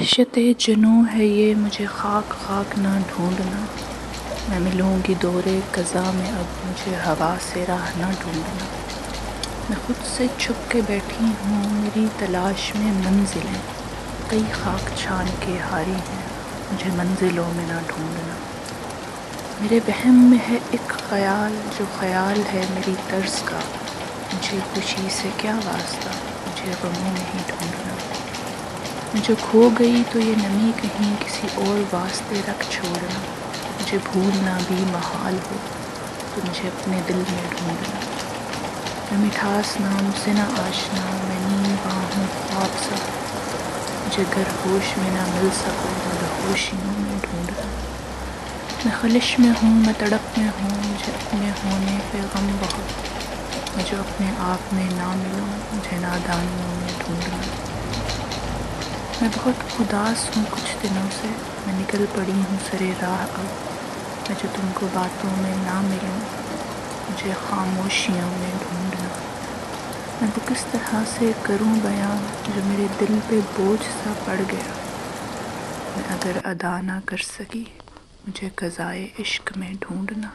وحشت جنوں ہے یہ مجھے خاک خاک نہ ڈھونڈنا، میں ملوں گی دور قضا میں اب مجھے ہوا سے راہ نہ ڈھونڈنا۔ میں خود سے چھپ کے بیٹھی ہوں میری تلاش میں منزلیں، کئی خاک چھان کے ہاری ہیں مجھے منزلوں میں نہ ڈھونڈنا۔ میرے وہم میں ہے ایک خیال جو خیال ہے میری طرز کا، مجھے خوشی سے کیا واسطہ مجھے غموں میں ہی ڈھونڈنا۔ میں جو کھو گئی تو یہ نمی کہیں کسی اور واسطے رکھ چھوڑنا، مجھے بھولنا بھی محال ہو تو مجھے اپنے دل میں ڈھونڈنا۔ میں مٹھاس نام سے نہ آشنا، میں نیم باں ہوں خواب سا، مجھے گر ہوش میں نہ مل سکو مگر ہوشیوں میں ڈھونڈنا۔ میں خلش میں ہوں میں تڑپ میں ہوں مجھے اپنے ہونے پہ غم بہت، میں جو اپنے آپ میں نہ ملوں مجھے نادانیوں میں ڈھونڈنا۔ میں بہت اداس ہوں کچھ دنوں سے، میں نکل پڑی ہوں سرے راہ اب، میں جو تم کو باتوں میں نہ ملوں مجھے خاموشیوں میں ڈھونڈنا۔ میں وہ کس طرح سے کروں بیاں جو میرے دل پہ بوجھ سا پڑ گیا، میں اگر ادا نہ کر سکی مجھے قضائے عشق میں ڈھونڈنا۔